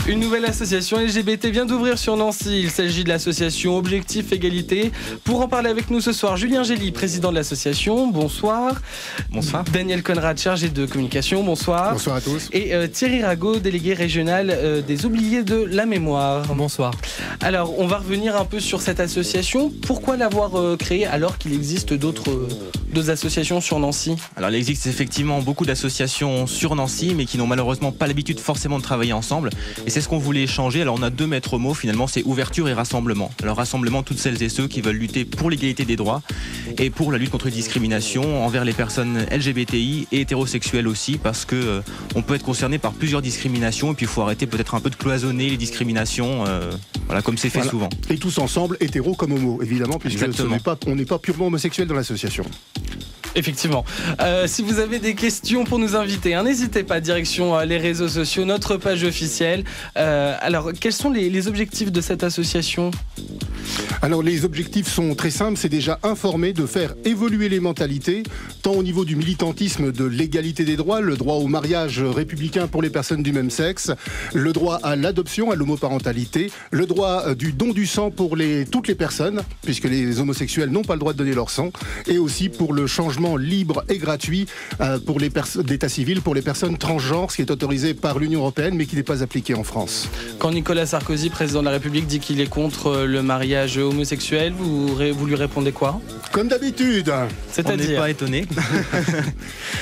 Une nouvelle association LGBT vient d'ouvrir sur Nancy. Il s'agit de l'association Objectif Égalité. Pour en parler avec nous ce soir, Julien Gély, président de l'association. Bonsoir. Bonsoir. Daniel Conrad, chargé de communication. Bonsoir. Bonsoir à tous. Et Thierry Rago, délégué régional des oubliés de la mémoire. Bonsoir. Alors, on va revenir un peu sur cette association. Pourquoi l'avoir créée alors qu'il existe d'autres associations sur Nancy? Alors, il existe effectivement beaucoup d'associations sur Nancy, mais qui n'ont malheureusement pas l'habitude forcément de travailler ensemble. Et c'est ce qu'on voulait changer. Alors, on a deux maîtres mots finalement, c'est ouverture et rassemblement. Alors, rassemblement, toutes celles et ceux qui veulent lutter pour l'égalité des droits et pour la lutte contre les discriminations envers les personnes LGBTI et hétérosexuelles aussi, parce que on peut être concerné par plusieurs discriminations et puis il faut arrêter peut-être un peu de cloisonner les discriminations, voilà, comme c'est fait souvent. Et tous ensemble, hétéros comme homo, évidemment, puisque on n'est pas purement homosexuel dans l'association. Effectivement. Si vous avez des questions pour nous inviter, n'hésitez pas, direction les réseaux sociaux, notre page officielle. Alors, quels sont les objectifs de cette association ? Alors les objectifs sont très simples, c'est déjà informer, de faire évoluer les mentalités, tant au niveau du militantisme de l'égalité des droits, le droit au mariage républicain pour les personnes du même sexe, le droit à l'adoption, à l'homoparentalité, le droit du don du sang pour toutes les personnes, puisque les homosexuels n'ont pas le droit de donner leur sang, et aussi pour le changement libre et gratuit pour les d'état civil pour les personnes transgenres, ce qui est autorisé par l'Union européenne mais qui n'est pas appliqué en France. Quand Nicolas Sarkozy, président de la République, dit qu'il est contre le mariage homosexuel, vous lui répondez quoi? Comme d'habitude. C'est-à-dire, on n'est pas étonné.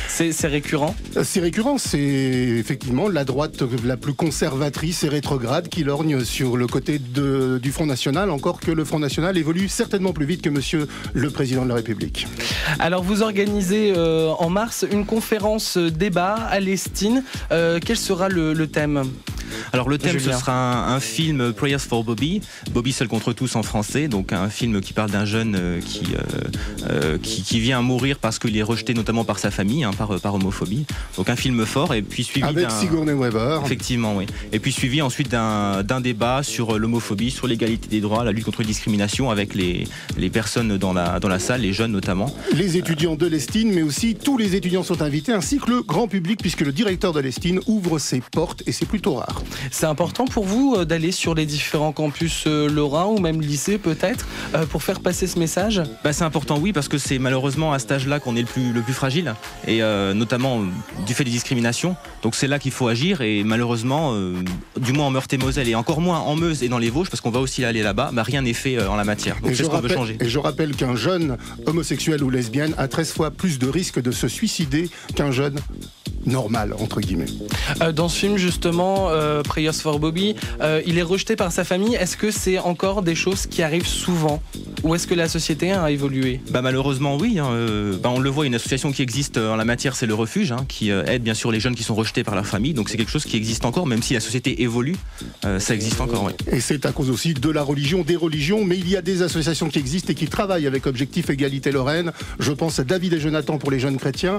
C'est récurrent. C'est récurrent, c'est effectivement la droite la plus conservatrice et rétrograde qui lorgne sur le côté du Front National, encore que le Front National évolue certainement plus vite que monsieur le Président de la République. Alors vous organisez en mars une conférence débat à l'Estine. Quel sera le thème ? Alors le thème, Julien. ce sera un film Prayers for Bobby, Bobby seul contre tous en français, donc un film qui parle d'un jeune qui vient à mourir parce qu'il est rejeté notamment par sa famille, par homophobie. Donc un film fort et puis suivi avec Sigourney Weaver. Effectivement, oui. Et puis suivi ensuite d'un débat sur l'homophobie, sur l'égalité des droits, la lutte contre les discriminations avec les personnes dans la salle, les jeunes notamment. Les étudiants de l'Estine, mais aussi tous les étudiants sont invités, ainsi que le grand public, puisque le directeur de l'Estine ouvre ses portes et c'est plutôt rare. C'est important pour vous d'aller sur les différents campus lorrains ou même lycées peut-être pour faire passer ce message ? C'est important, oui, parce que c'est malheureusement à cet âge-là qu'on est le plus fragile et notamment du fait des discriminations. Donc c'est là qu'il faut agir et malheureusement, du moins en Meurthe-et-Moselle et encore moins en Meuse et dans les Vosges, parce qu'on va aussi aller là-bas, rien n'est fait en la matière. Donc c'est ce qu'on veut changer. Et je rappelle qu'un jeune homosexuel ou lesbienne a 13 fois plus de risque de se suicider qu'un jeune normal, entre guillemets. Dans ce film, justement, Prayers for Bobby, il est rejeté par sa famille. Est-ce que c'est encore des choses qui arrivent souvent ? Ou est-ce que la société a évolué ? Malheureusement, oui. On le voit, une association qui existe en la matière, c'est le Refuge, qui aide bien sûr les jeunes qui sont rejetés par leur famille. Donc c'est quelque chose qui existe encore, même si la société évolue, ça existe encore, oui. Et c'est à cause aussi de la religion, des religions, mais il y a des associations qui existent et qui travaillent avec Objectif Égalité Lorraine. Je pense à David et Jonathan pour les jeunes chrétiens,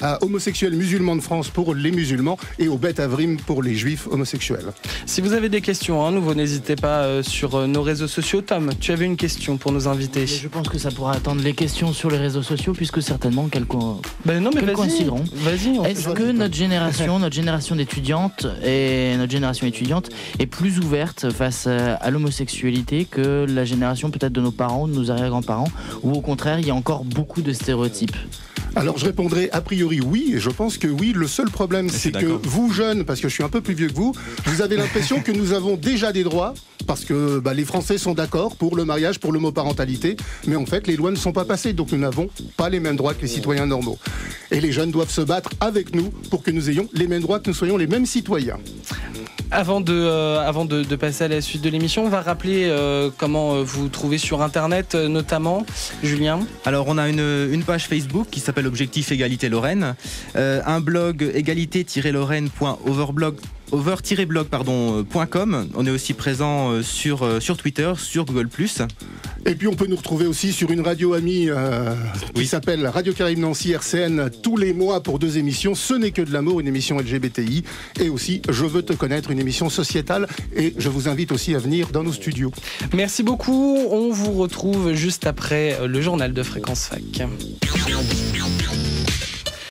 à Homosexuels Musulmans de France pour les musulmans et au Bet Avrim pour les juifs homosexuels. Si vous avez des questions, nouveau, n'hésitez pas sur nos réseaux sociaux. Tom, tu avais une question pour nos invités. Je pense que ça pourra attendre les questions sur les réseaux sociaux puisque certainement qu'elles coïncideront. Vas-y. Est-ce que notre génération d'étudiantes et notre génération étudiante est plus ouverte face à l'homosexualité que la génération peut-être de nos parents ou de nos arrière-grands-parents, ou au contraire il y a encore beaucoup de stéréotypes ? Alors je répondrai a priori oui, et je pense que oui. Le seul problème c'est que vous jeunes, parce que je suis un peu plus vieux que vous avez l'impression que nous avons déjà des droits, parce que les Français sont d'accord pour le mariage, pour l'homoparentalité, mais en fait les lois ne sont pas passées, donc nous n'avons pas les mêmes droits que les citoyens normaux. Et les jeunes doivent se battre avec nous pour que nous ayons les mêmes droits, que nous soyons les mêmes citoyens. Avant de passer à la suite de l'émission, on va rappeler comment vous trouvez sur Internet, notamment, Julien. Alors, on a une page Facebook qui s'appelle Objectif Égalité Lorraine, un blog égalité-lorraine.over-blog.com. On est aussi présent sur Twitter, sur Google+. Et puis on peut nous retrouver aussi sur une radio amie qui s'appelle Radio Caraïbes Nancy RCN tous les mois pour 2 émissions. Ce n'est que de l'amour, une émission LGBTI, et aussi Je veux te connaître, une émission sociétale, et je vous invite aussi à venir dans nos studios. Merci beaucoup, on vous retrouve juste après le journal de Fréquence Fac.